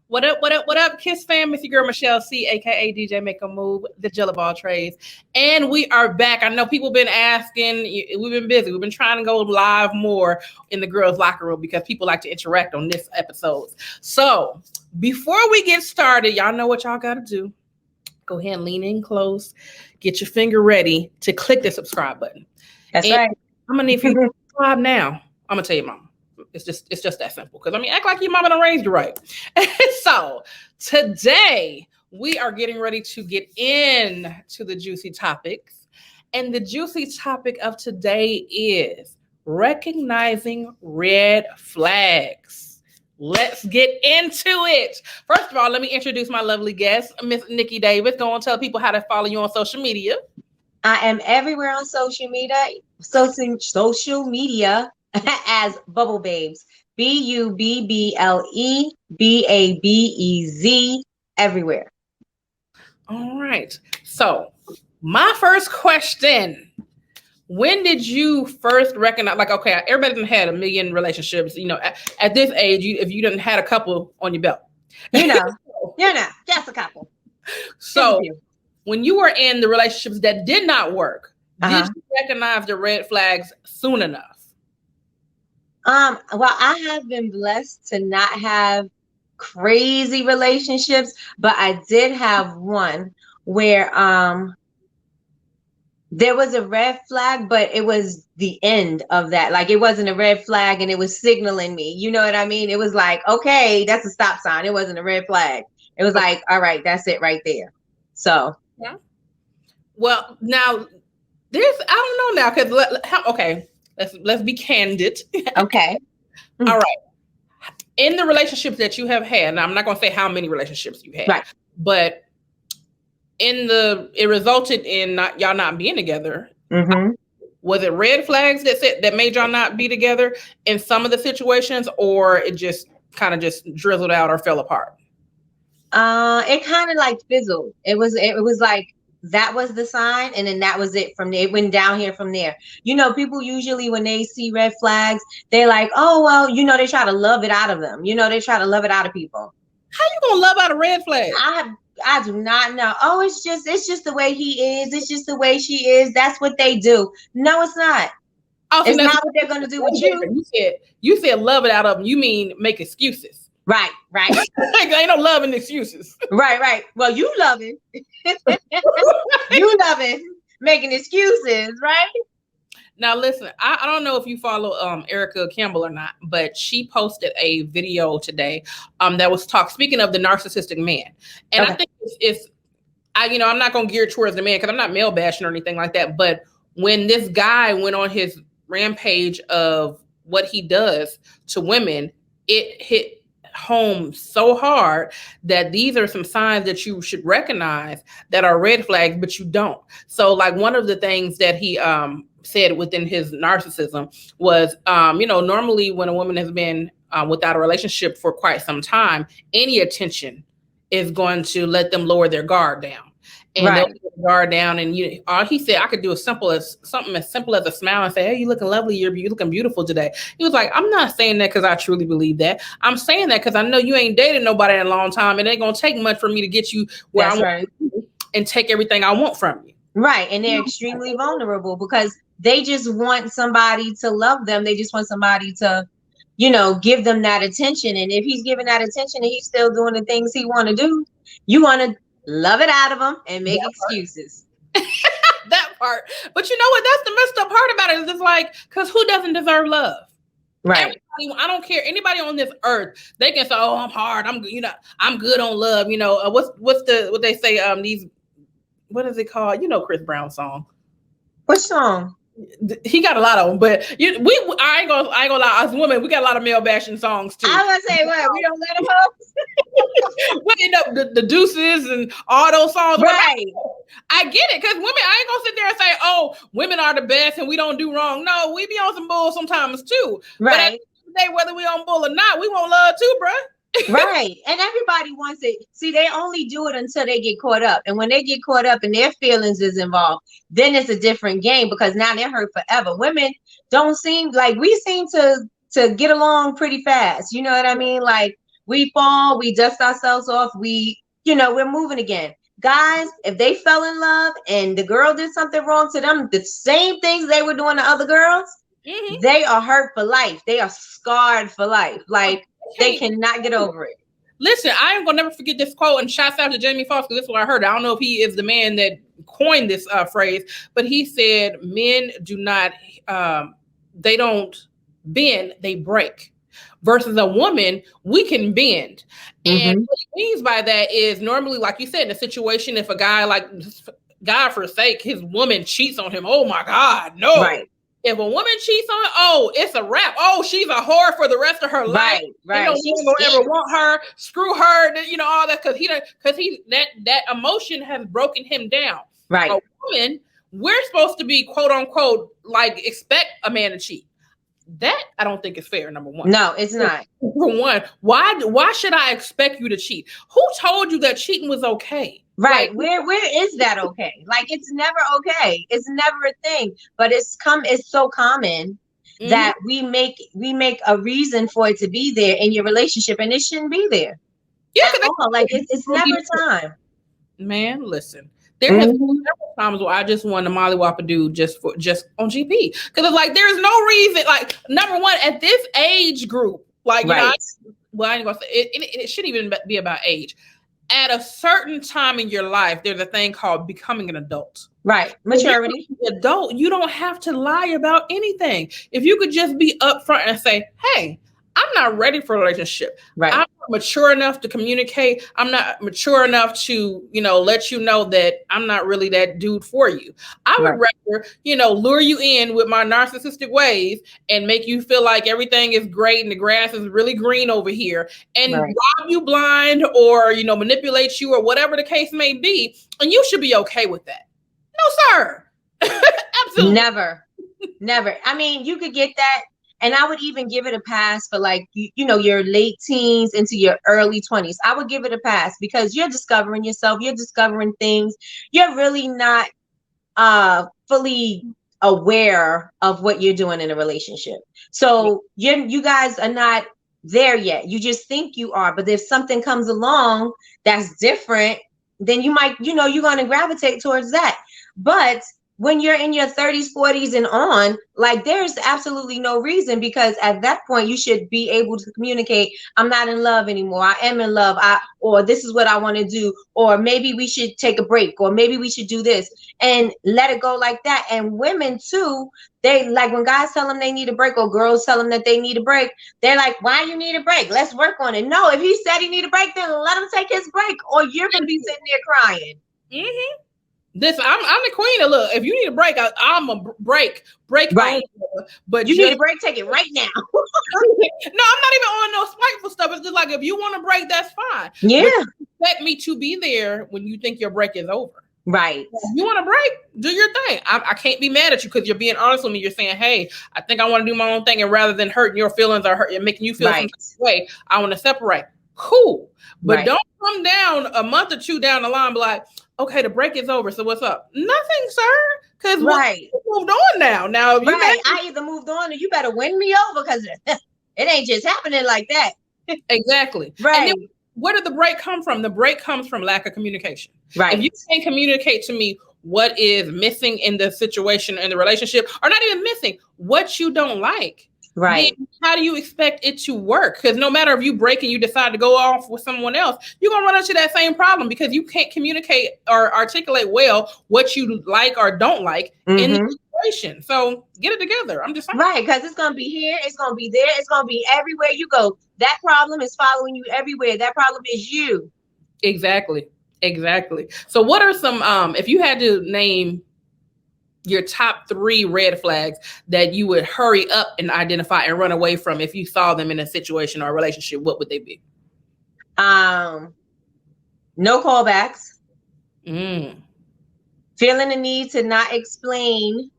What up, what up, what up, Kiss fam? It's your girl Michelle C, aka DJ Make a Move, the Jill of all trades. And we are back. I know people been asking, we've been busy. We've been trying to go live more in the girls' locker room because people like to interact on this episode. So before we get started, y'all know what y'all gotta do. Go ahead and lean in close, get your finger ready to click the subscribe button. That's right. I'm gonna need for you to subscribe now. I'm gonna tell you, mama. It's just that simple. Because act like your mama done raised you right. So today we are getting ready to get into the juicy topics. And the juicy topic of today is recognizing red flags. Let's get into it. First of all, let me introduce my lovely guest, Miss Nikki Davis. Go and tell people how to follow you on social media. I am everywhere on social media. Social media. As Bubble Babes, BUBBLEBABEZ, everywhere. All right. So my first question, when did you first recognize, like, okay, everybody done had a million relationships, at this age, if you didn't had a couple on your belt. Just a couple. So when you were in the relationships that did not work, did you recognize the red flags soon enough? Well, I have been blessed to not have crazy relationships, but I did have one where there was a red flag, but it was the end of that. Like, it wasn't a red flag and it was signaling me. You know what I mean? It was like, okay, that's a stop sign. It wasn't a red flag. It was like, all right, that's it right there. So yeah. Well, now I don't know now, because okay. Let's be candid. Okay. All right. In the relationships that you have had, and I'm not going to say how many relationships you had, right, but it resulted in y'all not being together. Mm-hmm. Was it red flags that made y'all not be together in some of the situations, or it just kind of just drizzled out or fell apart? It kind of like fizzled. It was like, that was the sign, and then that was it from there. It went down here from there. People usually, when they see red flags, they're like, oh, well, they try to love it out of them. They try to love it out of people. How you gonna love out a red flag? I do not know. Oh, it's just the way he is. It's just the way she is. That's what they do. No, it's not. Oh, so it's not what they're gonna do with you. You said love it out of them. You mean make excuses. Right. Ain't no loving excuses. Right. Well, you loving. You loving making excuses, right? Now, listen, I don't know if you follow Erica Campbell or not, but she posted a video today that was speaking of the narcissistic man. And okay. I think I'm not going to gear towards the man because I'm not male bashing or anything like that. But when this guy went on his rampage of what he does to women, it hit home so hard that these are some signs that you should recognize that are red flags, but you don't. So like one of the things that he said within his narcissism was, normally when a woman has been without a relationship for quite some time, any attention is going to let them lower their guard down. And they'll put the guard down, and he said I could do something as simple as a smile and say, "Hey, you're looking lovely. You're looking beautiful today." He was like, "I'm not saying that because I truly believe that. I'm saying that because I know you ain't dated nobody in a long time, and it ain't gonna take much for me to get you where I want you and take everything I want from you." Right, and they're extremely vulnerable because they just want somebody to love them. They just want somebody to, give them that attention. And if he's giving that attention and he's still doing the things he want to do, you want to love it out of them and make excuses. That part. But you know what? That's the messed up part about it. Is it's like, because who doesn't deserve love? Right. Everybody, I don't care. Anybody on this earth, they can say, "Oh, I'm hard. I'm good on love." What they say? What is it called? Chris Brown's song. What song? He got a lot of them, but I ain't gonna lie. As women, we got a lot of male bashing songs too. I was gonna say, what? We don't let them up. We end up the deuces and all those songs. Right. I get it, because women, I ain't gonna sit there and say, "Oh, women are the best and we don't do wrong." No, we be on some bull sometimes too. Right. But at the end of the day, whether we on bull or not, we want love too, bruh. Right. And everybody wants it. See, they only do it until they get caught up. And when they get caught up and their feelings is involved, then it's a different game, because now they're hurt forever. Women don't seem like, we seem to get along pretty fast. You know what I mean? Like, we fall, we dust ourselves off, we're moving again. Guys, if they fell in love and the girl did something wrong to them, the same things they were doing to other girls, they are hurt for life. They are scarred for life. Like, they cannot get over it. Listen, I ain't gonna never forget this quote, and shouts out to Jamie Foxx, because this is what I heard. I don't know if he is the man that coined this phrase, but he said men do not, they don't bend, they break. Versus a woman, we can bend. And what he means by that is normally, like you said, in a situation, if a guy, like, God forsake, his woman cheats on him, oh my God, no. Right. If a woman cheats on her, oh, it's a wrap. Oh, she's a whore for the rest of her life. Right. No one will ever want her. Screw her. All that, because that emotion has broken him down. Right. A woman, we're supposed to be, quote unquote, like, expect a man to cheat. That I don't think is fair. Number one. No, it's not. Number one, why should I expect you to cheat? Who told you that cheating was okay? Right. Like, where is that okay? Like, it's never okay. It's never a thing. But it's so common that we make a reason for it to be there in your relationship, and it shouldn't be there. Yeah, like it's never time. Man, listen. There have been several times where I just want to mollywop a dude just on GP, because it's like there's no reason. Like, number one, at this age group, like, I ain't gonna say it shouldn't even be about age. At a certain time in your life, there's a thing called becoming an adult. Right. Maturity. Adult, you don't have to lie about anything. If you could just be upfront and say, hey, I'm not ready for a relationship. Right. I'm not mature enough to communicate. I'm not mature enough to, let you know that I'm not really that dude for you. I would rather, lure you in with my narcissistic ways and make you feel like everything is great and the grass is really green over here, and rob you blind or, manipulate you or whatever the case may be. And you should be okay with that. No, sir. Absolutely. Never. I mean, you could get that. And I would even give it a pass for, like, your late teens into your early 20s. I would give it a pass because you're discovering yourself. You're discovering things. You're really not fully aware of what you're doing in a relationship. So you guys are not there yet. You just think you are. But if something comes along that's different, then you might, you're going to gravitate towards that. But when you're in your 30s, 40s and on, like, there's absolutely no reason, because at that point you should be able to communicate, I'm not in love anymore. I am in love. Or this is what I want to do. Or maybe we should take a break, or maybe we should do this, and let it go like that. And women too, they like, when guys tell them they need a break, or girls tell them that they need a break, they're like, why you need a break? Let's work on it. No, if he said he need a break, then let him take his break, or you're going to be sitting there crying. This I'm the queen of, look, if you need a break, I'm a break right. But you need a break, take it right now. No, I'm not even on no spiteful stuff. It's just like, if you want a break, that's fine. Yeah. But you expect me to be there when you think your break is over. Right. If you want a break, do your thing. I can't be mad at you because you're being honest with me. You're saying, hey, I think I want to do my own thing, and rather than hurting your feelings or making you feel some way, I want to separate. Cool. But don't come down a month or two down the line and be like, okay, the break is over, so what's up? Nothing, sir. Because we moved on now. Now, if I either moved on, or you better win me over, because it ain't just happening like that. Exactly. Right. And then, where did the break come from? The break comes from lack of communication. Right. If you can't communicate to me what is missing in the situation, in the relationship, or not even missing, what you don't like, right? How do you expect it to work? Because no matter if you break and you decide to go off with someone else, you're gonna run into that same problem, because you can't communicate or articulate well what you like or don't like in the situation. So get it together. I'm just saying. Right, because it's gonna be here, it's gonna be there, it's gonna be everywhere you go. That problem is following you everywhere. That problem is you. Exactly. So what are some if you had to name your top 3 red flags that you would hurry up and identify and run away from if you saw them in a situation or a relationship, what would they be? No callbacks. Feeling the need to not explain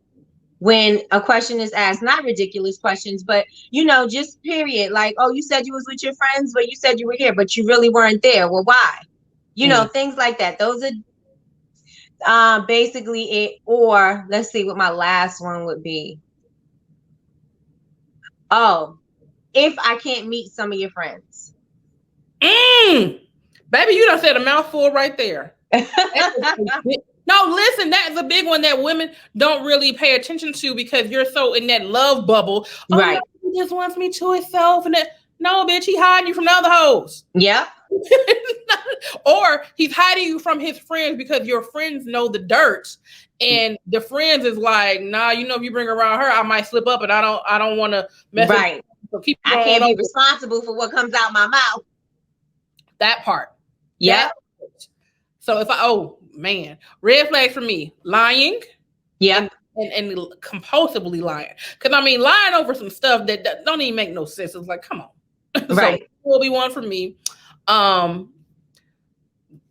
when a question is asked. Not ridiculous questions, but just period. Like, oh, you said you was with your friends, but you said you were here, but you really weren't there. Well, why? Things like that. Those are basically it. Or let's see what my last one would be. Oh, if I can't meet some of your friends. Baby, you done said a mouthful right there. No, listen, that's a big one that women don't really pay attention to because you're so in that love bubble. Oh, Right. no, he just wants me to himself. And that, no, bitch, he hiding you from the other hoes. Yep. Or he's hiding you from his friends because your friends know the dirt. And the friends is like, nah, you know, if you bring around her, I might slip up and I don't want to mess right. So keep I can't be responsible for what comes out my mouth. That part. Yeah. So if red flags for me, lying. Yeah. And compulsively lying. Because I mean, lying over some stuff that don't even make no sense. It's like, come on. Right. So will be one for me.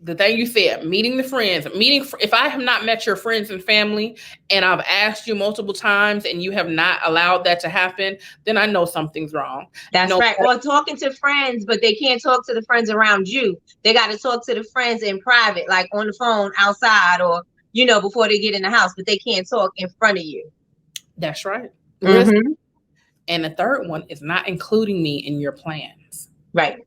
The thing you said, meeting the friends, if I have not met your friends and family and I've asked you multiple times and you have not allowed that to happen, then I know something's wrong. That's right. Or talking to friends, but they can't talk to the friends around you. They got to talk to the friends in private, like on the phone outside or, you know, before they get in the house, but they can't talk in front of you. That's right. Mm-hmm. And the third one is not including me in your plans. Right.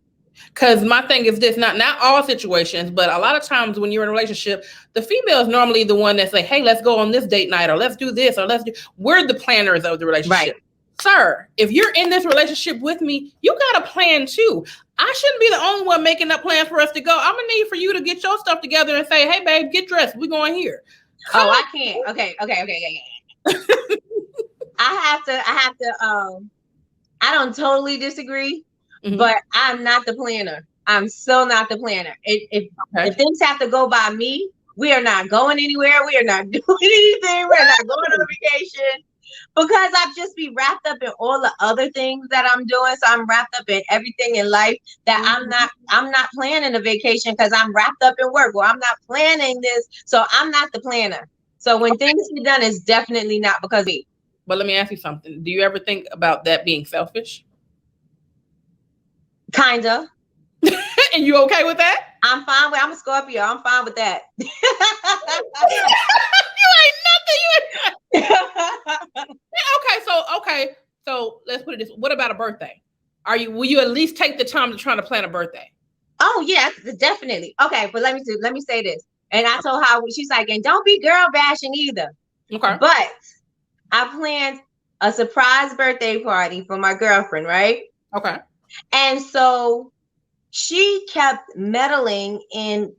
Because my thing is this, not all situations, but a lot of times when you're in a relationship, the female is normally the one that's like, hey, let's go on this date night or let's do this or we're the planners of the relationship. Right. Sir, if you're in this relationship with me, you got a plan too. I shouldn't be the only one making up plans for us to go. I'm going to need for you to get your stuff together and say, hey, babe, get dressed. We're going here. I can't. Okay. I have to, I don't totally disagree. Mm-hmm. But I'm not the planner. I'm so not the planner. If things have to go by me, we are not going anywhere. We are not doing anything. We're not going on vacation because I'd just be wrapped up in all the other things that I'm doing. So I'm wrapped up in everything in life that I'm not planning a vacation because I'm wrapped up in work or I'm not planning this. So I'm not the planner. So when things get done, it's definitely not because of me. But let me ask you something. Do you ever think about that being selfish? Kinda. And you okay with that? I'm a Scorpio. I'm fine with that. You ain't nothing. Okay. So let's put it this way. What about a birthday? Will you at least take the time to try to plan a birthday? Oh yeah, definitely. Okay, but let me say this. And I told her, she's like, and don't be girl bashing either. Okay. But I planned a surprise birthday party for my girlfriend, right? Okay. And so she kept meddling in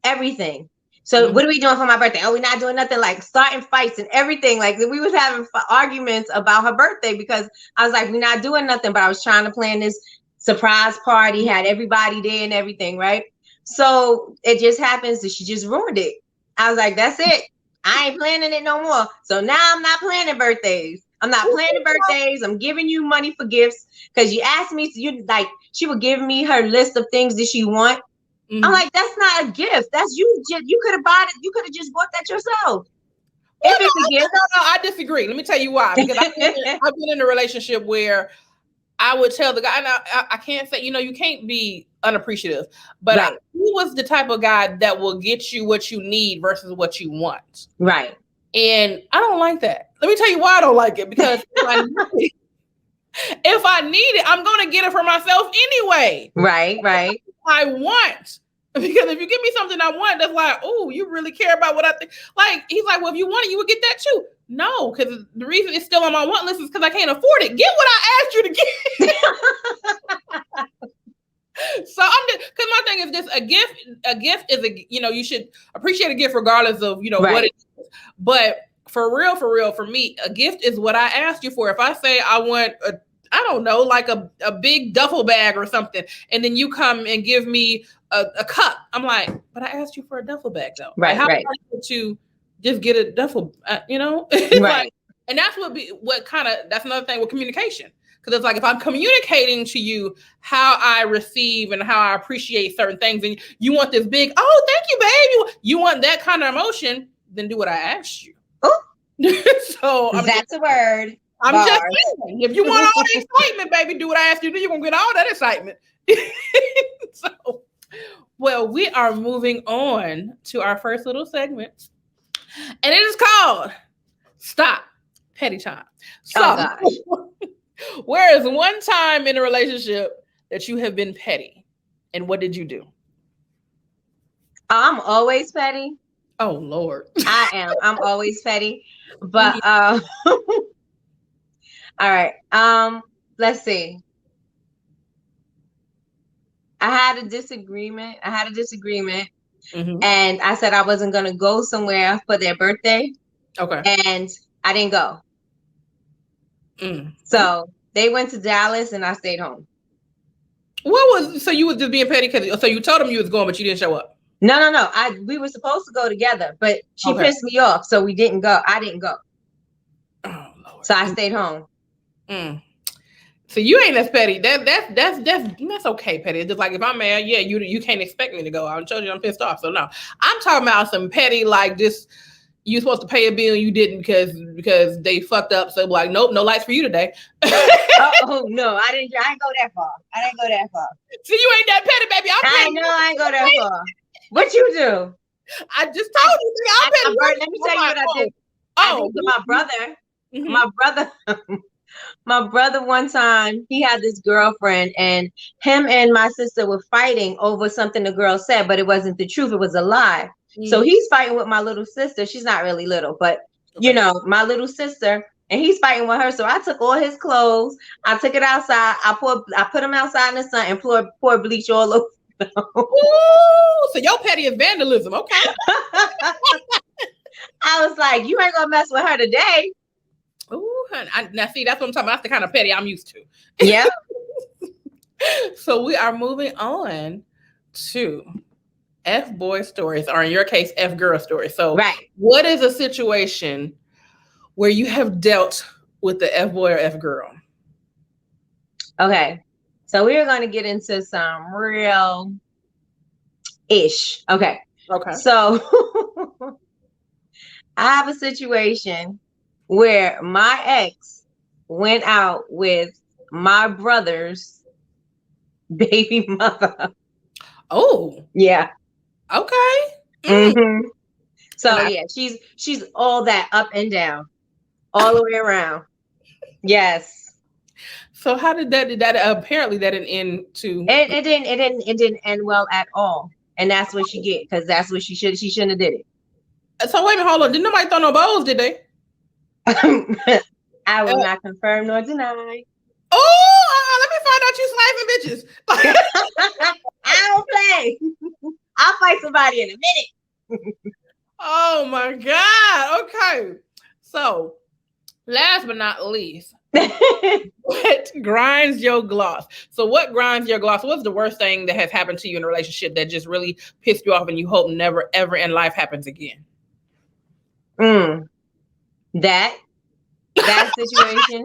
everything. So what are we doing for my birthday? Oh, we're not doing nothing, like starting fights and everything. Like we was having arguments about her birthday because I was like, we're not doing nothing, but I was trying to plan this surprise party, had everybody there and everything, right? So it just happens that she just ruined it. I was like, that's it. I ain't planning it no more. So now I'm not planning birthdays. I'm not planning birthdays. I'm giving you money for gifts because you asked me to, she would give me her list of things that she want. Mm-hmm. I'm like, that's not a gift. That's you could have bought it. You could have just bought that yourself. Well, no, I disagree. Let me tell you why. Because I've been in a relationship where I would tell the guy, and I can't say, you can't be unappreciative, but right. He was the type of guy that will get you what you need versus what you want. Right. And I don't like that. Let me tell you why I don't like it. Because if I need it, I'm going to get it for myself anyway. Right. I want. Because if you give me something I want, that's like, oh, you really care about what I think. Like, he's like, well, if you want it, you would get that too. No, because the reason it's still on my want list is because I can't afford it. Get what I asked you to get. So because my thing is this: a gift is you should appreciate a gift regardless of right. What it is. But for real, for me, a gift is what I asked you for. If I say I want I don't know, like a big duffel bag or something, and then you come and give me a cup, I'm like, but I asked you for a duffel bag though. Right. Like, how right. to just get a duffel, Right. Like, and that's that's another thing with communication. Because it's like, if I'm communicating to you how I receive and how I appreciate certain things, and you want this big, oh, thank you, babe. You want that kind of emotion, then do what I asked you. Oh, so that's a word. I'm just saying, if you want all the excitement, baby, do what I asked you to do. You're going to get all that excitement. So, well, we are moving on to our first little segment. And it is called Stop Petty Time. So, where is one time in a relationship that you have been petty? And what did you do? I'm always petty. Oh Lord. I am. I'm always petty. But all right. Let's see. I had a disagreement. Mm-hmm. And I said I wasn't gonna go somewhere for their birthday. Okay. And I didn't go. Mm. So they went to Dallas and I stayed home. So you was just being petty so you told them you was going, but you didn't show up. No. We were supposed to go together, but she pissed me off, so we didn't go. I didn't go. Oh Lord. So I stayed home. So you ain't as petty. That's okay, petty. It's just like if I'm mad, yeah, you can't expect me to go. I told you I'm pissed off. So no, I'm talking about some petty, like just you supposed to pay a bill, you didn't because they fucked up. So like, nope, no lights for you today. Oh no, I didn't go that far. See, you ain't that petty, baby. I know I ain't go that far. What you do? I just told you. I'm petty. Let me tell you what I did. I did to my brother. Mm-hmm. My brother one time, he had this girlfriend, and him and my sister were fighting over something the girl said, but it wasn't the truth. It was a lie. Mm-hmm. So he's fighting with my little sister. She's not really little, but you know, my little sister, and he's fighting with her. So I took all his clothes. I took it outside. I put him outside in the sun and poured bleach all over. Ooh, so your petty is vandalism. Okay. I was like, you ain't gonna mess with her today. Ooh, now see, that's what I'm talking about. That's the kind of petty I'm used to. Yeah. So we are moving on to F-boy stories, or in your case, F-girl stories. So what is a situation where you have dealt with the F-boy or F-girl? Okay. So we are going to get into some real ish. Okay. So I have a situation where my ex went out with my brother's baby mother. Oh. Yeah. Okay. Mm-hmm. So yeah, she's all that up and down, all the way around. Yes. So how did that apparently that didn't end to it didn't end well at all. And that's what she get, because that's what she shouldn't have did it. So wait a minute, hold on. Didn't nobody throw no bows, did they? I will not confirm nor deny. Oh, let me find out you slicing bitches. I don't play. I'll fight somebody in a minute. Oh my God. Okay. So last but not least, what grinds your gloss? So what grinds your gloss? What's the worst thing that has happened to you in a relationship that just really pissed you off and you hope never, ever in life happens again? That situation.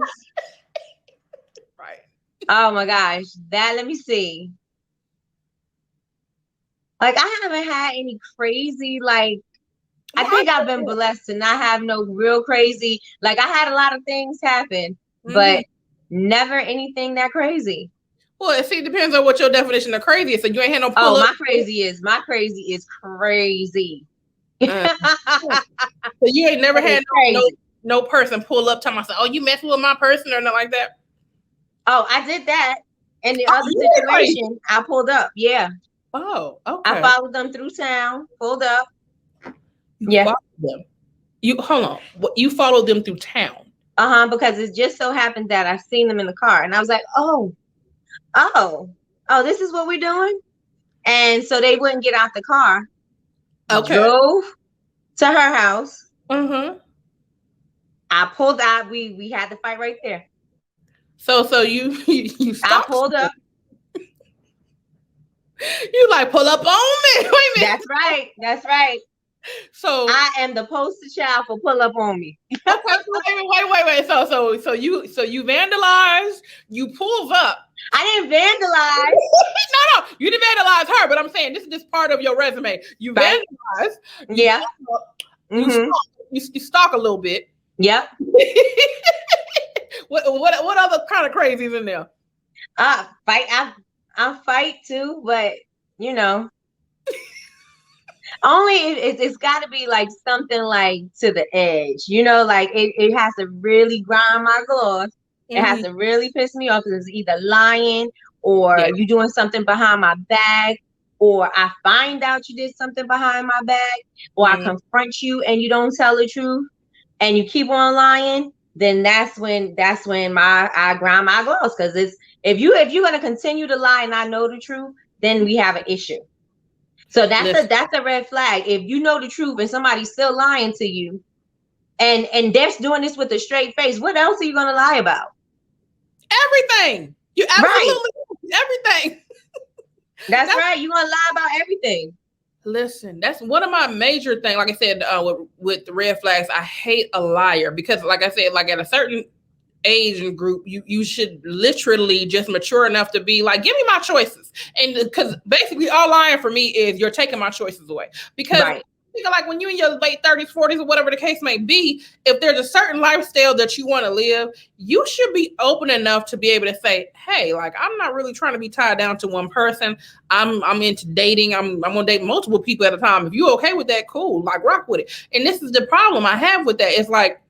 Right. Oh my gosh. Let me see. Like, I haven't had any crazy, like, I think I've been blessed to not have no real crazy, like, I had a lot of things happen, but never anything that crazy. Well, it depends on what your definition of crazy is. So you ain't had no pull up. My crazy is crazy. So you ain't never had no person pull up to myself, oh, you messing with my person or nothing like that? Oh, I did that. In the other situation, I pulled up. Yeah. Oh, okay. I followed them through town, pulled up. You followed them. Hold on. You followed them through town? Because it just so happened that I seen them in the car, and I was like, oh, this is what we're doing. And so they wouldn't get out the car. Okay. Drove to her house. I pulled out. We had the fight right there. So you stopped. I pulled up. You like, pull up on me. Wait a minute. That's right. So I am the poster child for pull up on me. Okay, wait. So you vandalized, you pulled up. I didn't vandalize. No, you didn't vandalize her, but I'm saying this is just part of your resume. You vandalized. Yeah. You stalk a little bit. Yep. What other kind of crazy is in there? Fight. I fight too, but you know, only it's got to be like something like to the edge, you know, like it has to really grind my gloss. It has to really piss me off because it's either lying or you doing something behind my back, or I find out you did something behind my back, or I confront you and you don't tell the truth and you keep on lying. Then that's when I grind my gloves, because it's if you're gonna continue to lie and I know the truth, then we have an issue. So that's a red flag. If you know the truth and somebody's still lying to you, and they're doing this with a straight face, what else are you gonna lie about? Everything. You absolutely everything. That's right. You want to lie about everything. Listen, that's one of my major things. Like I said, with the red flags, I hate a liar, because, like I said, like at a certain age and group, you should literally just mature enough to be like, give me my choices. And because basically all lying for me is you're taking my choices away. Because like when you're in your late 30s, 40s, or whatever the case may be, if there's a certain lifestyle that you want to live, you should be open enough to be able to say, hey, like, I'm not really trying to be tied down to one person. I'm into dating. I'm going to date multiple people at a time. If you're okay with that, cool, like, rock with it. And this is the problem I have with that. It's like,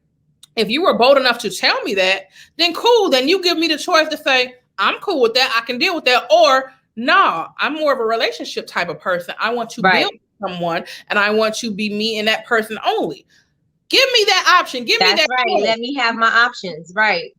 if you were bold enough to tell me that, then cool. Then you give me the choice to say, I'm cool with that. I can deal with that. Or no, I'm more of a relationship type of person. I want to build someone, and I want to be me and that person only. Give me that option. Give me that. Right. Choice. Let me have my options. Right.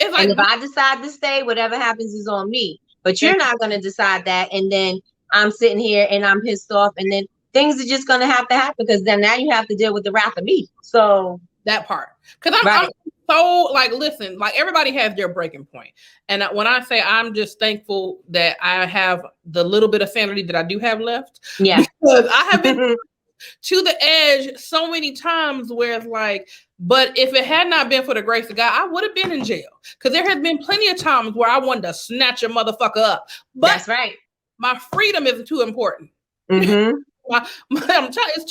It's like, and if I decide to stay, whatever happens is on me. But you're not going to decide that. And then I'm sitting here and I'm pissed off. And then things are just going to happen, because then now you have to deal with the wrath of me. So that part. Because I'm so, like, listen, like, everybody has their breaking point. And when I say I'm just thankful that I have the little bit of sanity that I do have left. Yeah. Because I have been to the edge so many times where it's like, but if it had not been for the grace of God, I would have been in jail. Because there has been plenty of times where I wanted to snatch a motherfucker up. But that's right. My freedom is too important. It's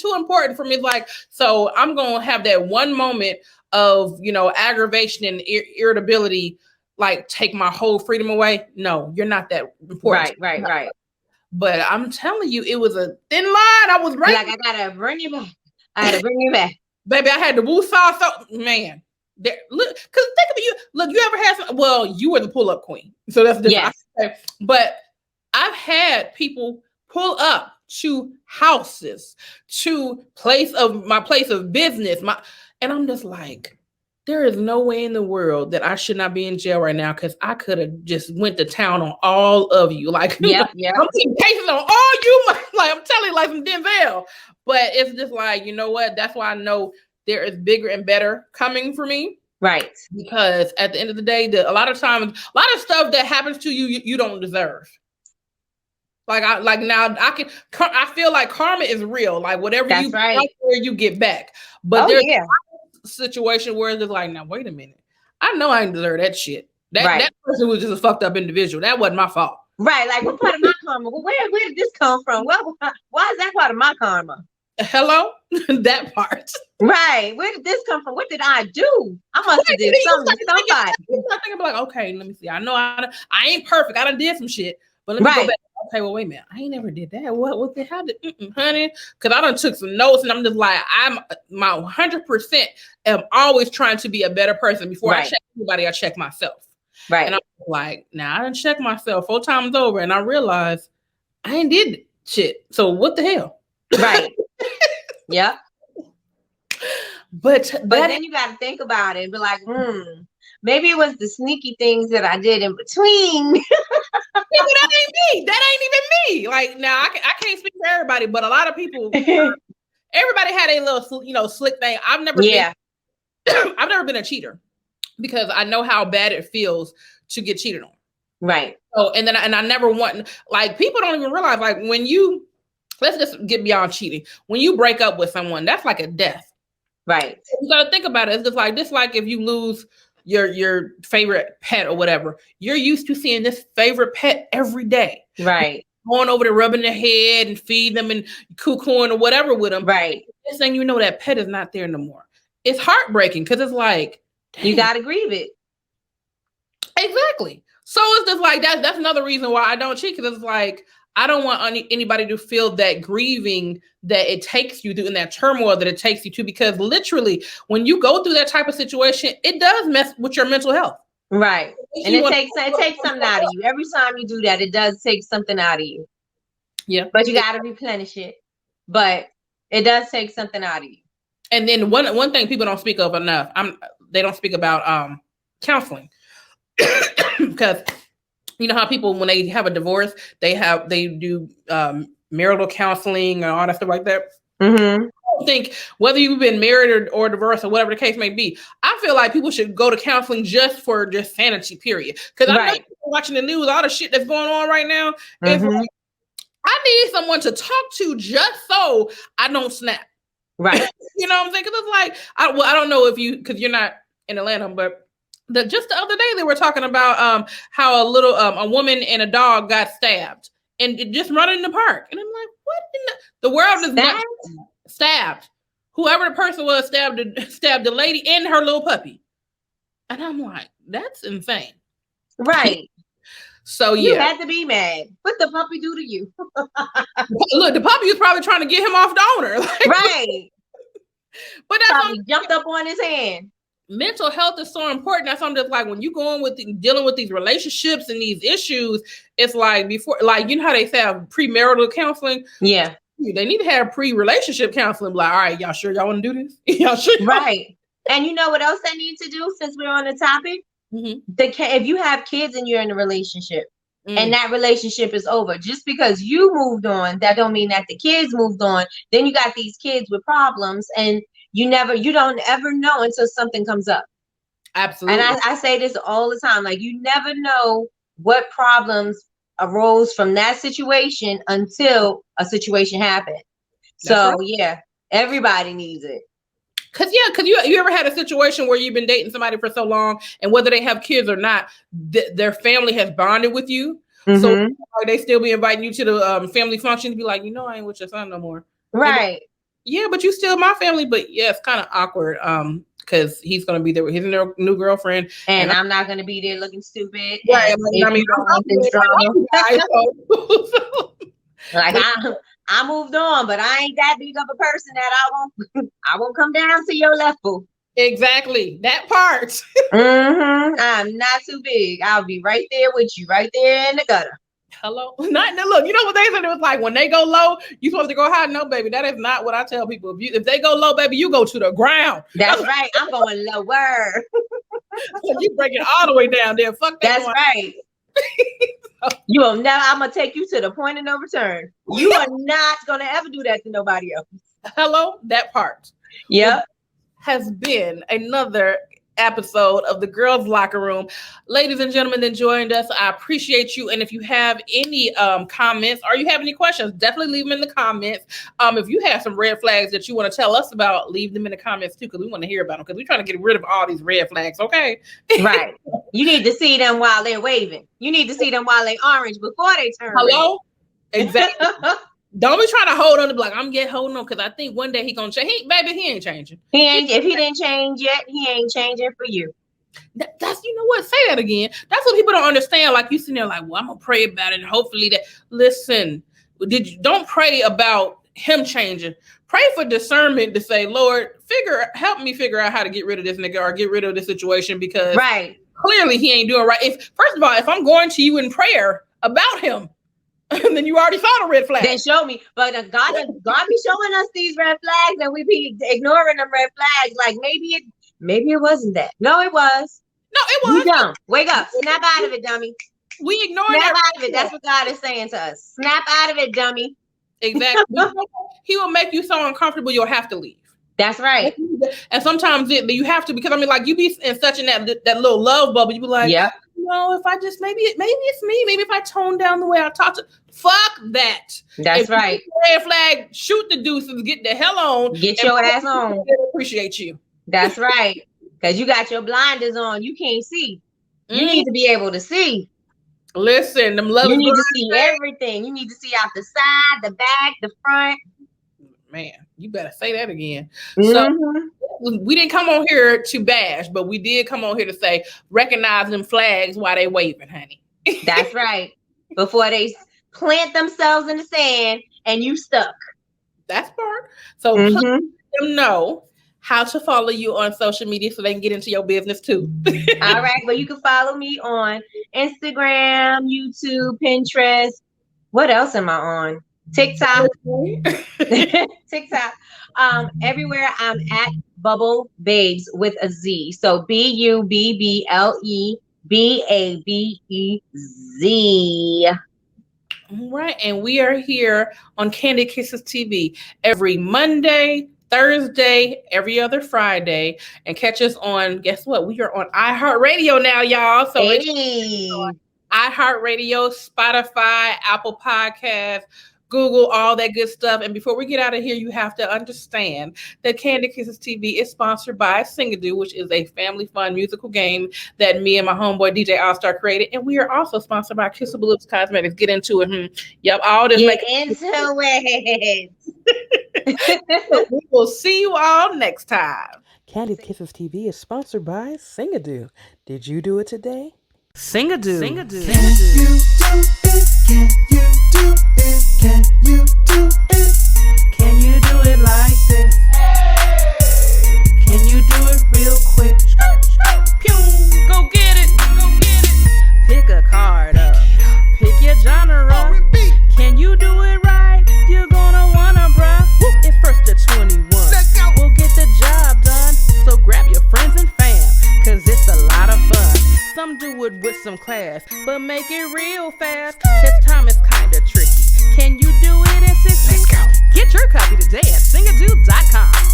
too important for me. Like, so I'm going to have that one moment of, aggravation and irritability, like, take my whole freedom away. No, you're not that important. Right. But I'm telling you, it was a thin line. I was right. Like, I gotta bring you back. Baby, I had the woo-saw. So, man, look, because think of you. Look, you ever had some? Well, you were the pull-up queen, so that's different. Yes. But I've had people pull up to houses, to my place of business, and I'm just like, there is no way in the world that I should not be in jail right now, because I could have just went to town on all of you. Like, yeah. I'm taking cases on all you. Like, I'm telling you, like some Denzel. But it's just like, you know what? That's why I know there is bigger and better coming for me. Right. Because at the end of the day, a lot of times, a lot of stuff that happens to you, you don't deserve. I feel like karma is real. Like, whatever you where you get back. But there's a situation where it's like, now wait a minute. I know I didn't deserve that shit. That person was just a fucked up individual. That wasn't my fault. Right. Like, what part of my karma? Well, where did this come from? Well, why is that part of my karma? Hello? That part. Right. Where did this come from? What did I do? I must have did something to somebody. I think I'm like, okay, let me see. I know I ain't perfect. I done did some shit. But let me go back. Okay, well, wait a minute. I ain't never did that. What the hell? Honey? Because I done took some notes, and I'm just like, my 100% am always trying to be a better person. Before I check anybody, I check myself. Right. And I'm like, now I done check myself 4 times over, and I realized I ain't did shit. So what the hell? Right. Yep. But then you got to think about it and be like, maybe it was the sneaky things that I did in between. That ain't me. That ain't even me. Like, now I can't speak for everybody, but a lot of people, everybody had a little, slick thing. I've never been a cheater, because I know how bad it feels to get cheated on. Right. So, and I never want, like, people don't even realize, like, when let's just get beyond cheating. When you break up with someone, that's like a death. Right. You gotta think about it. It's just like if you lose your favorite pet or whatever, you're used to seeing this favorite pet every day. Right. Going over there, rubbing their head and feeding them and cuckooing or whatever with them. Right. Next thing you know, that pet is not there no more. It's heartbreaking, because it's like, dang. You gotta grieve it. Exactly. So it's just like that's another reason why I don't cheat, because it's like, I don't want anybody to feel that grieving that it takes you through, and that turmoil that it takes you to, because literally when you go through that type of situation, it does mess with your mental health. Right. And it takes something out of you. Every time you do that, it does take something out of you. Yeah. But you got to replenish it. But it does take something out of you. And then one thing people don't speak of enough, they don't speak about counseling. Because you know how people, when they have a divorce, they do marital counseling and all that stuff like that. Mm-hmm. I don't think whether you've been married or divorced or whatever the case may be, I feel like people should go to counseling just for sanity, period. Because I know people watching the news, all the shit that's going on right now. It's like, I need someone to talk to just so I don't snap. Right. You know what I'm saying? Because it's like, I don't know if because you're not in Atlanta, but just the other day they were talking about how a woman and a dog got stabbed and just running in the park. And I'm like, what in the world is not stabbed? Whoever the person was stabbed the lady and her little puppy. And I'm like, that's insane. Right. So you had to be mad. What the puppy do to you? Look, the puppy was probably trying to get him off the owner. Right. But that's probably jumped up on his hand. Mental health is so important. That's something that's like when you go on with dealing with these relationships and these issues, it's like before, like, you know how they say premarital counseling? Yeah. They need to have pre-relationship counseling. Like, all right, y'all sure y'all want to do this? Y'all sure? Right. And you know what else they need to do since we're on the topic? If you have kids and you're in a relationship and that relationship is over, just because you moved on, that don't mean that the kids moved on. Then you got these kids with problems and you don't ever know until something comes up. Absolutely. And I say this all the time, like, you never know what problems arose from that situation until a situation happened. So yeah, everybody needs it. Cause you ever had a situation where you've been dating somebody for so long, and whether they have kids or not, their family has bonded with you. So like, they still be inviting you to the family function to be like, I ain't with your son no more. Right. Yeah, but you still my family. But yeah, it's kind of awkward. Because he's gonna be there with his new girlfriend, and I'm not gonna be there looking stupid. Right. Like I moved on, but I ain't that big of a person that I won't come down to your level. Exactly. That part. I'm not too big. I'll be right there with you, right there in the gutter. Hello. Look, you know what they said? It was like when they go low, you supposed to go high. No, baby, that is not what I tell people. If they go low, baby, you go to the ground. That's right. I'm going lower. You break it all the way down there. Fuck that. That's right. You will never. I'm gonna take you to the point of no return. You are not gonna ever do that to nobody else. Hello, that part. Yep. Has been another episode of the Girls Locker Room. Ladies and gentlemen that joined us, I appreciate you. And if you have any comments or you have any questions, definitely leave them in the comments. If you have some red flags that you want to tell us about, leave them in the comments too, because we want to hear about them, because we're trying to get rid of all these red flags. Okay. Right. You need to see them while they're waving. You need to see them while they're orange before they turn red. Exactly. Don't be trying to hold on to like, I'm holding on, because I think one day he gonna change. He ain't changing. If he didn't change yet, he ain't changing for you. That's you know what? Say that again. That's what people don't understand. Like, you sitting there like, well, I'm gonna pray about it and hopefully that. Listen, don't pray about him changing. Pray for discernment to say, Lord, help me figure out how to get rid of this nigga or get rid of this situation, because clearly he ain't doing right. First of all, if I'm going to you in prayer about him, and then you already saw the red flag. Then show me. But God be showing us these red flags and we be ignoring them red flags. Like maybe it wasn't that. No, it was. No, it was. You dumb. Wake up. Snap out of it, dummy. We ignore Snap out of it. That's what God is saying to us. Snap out of it, dummy. Exactly. He will make you so uncomfortable you'll have to leave. That's right. And sometimes you have to, because I mean, like, you be in such in that little love bubble. You be like, yeah. No, if I just maybe it's me. Maybe if I tone down the way I talk to, fuck that. That's right. Red flag, shoot the deuces, get the hell on. Get your ass on. Appreciate you. That's right. Because you got your blinders on. You can't see. You need to be able to see. Listen, them love. You need to see everything. You need to see out the side, the back, the front. Man, you better say that again. So we didn't come on here to bash, but we did come on here to say, recognize them flags while they waving, honey. That's right. Before they plant themselves in the sand and you stuck. That's part. So let them know how to follow you on social media so they can get into your business too. All right. Well, you can follow me on Instagram, YouTube, Pinterest. What else am I on? TikTok. TikTok. Everywhere I'm at Bubble Babes with a Z. So BUBBLEBABEZ. Right. And we are here on Kandid Kisses TV every Monday, Thursday, every other Friday. And catch us on, guess what? We are on iHeartRadio now, y'all. So hey. iHeartRadio, Spotify, Apple Podcasts, Google, all that good stuff. And before we get out of here, you have to understand that Kandid Kisses TV is sponsored by Sing-A-Do, which is a family fun musical game that me and my homeboy DJ All-Star created. And we are also sponsored by Kissable Lips Cosmetics. Get into it. Yep, all this. Get into it. So we will see you all next time. Kandid Kisses TV is sponsored by Sing-A-Do. Did you do it today? Sing-A-Do. Sing-A-Do. Can you do it? Can you do it? Can you do it? Can you do it like this? Can you do it real quick? Pew! Go get it! Go get it! Pick a card up. Pick your genre. Can you do it right? You're gonna wanna, bruh. It's first to 21. We'll get the job done. So grab your friends and fam, cause it's a lot of fun. Some do it with some class, but make it real fast. Test time is kinda tricky. Can you do it in 60? Let's go. Get your copy today at singadoo.com.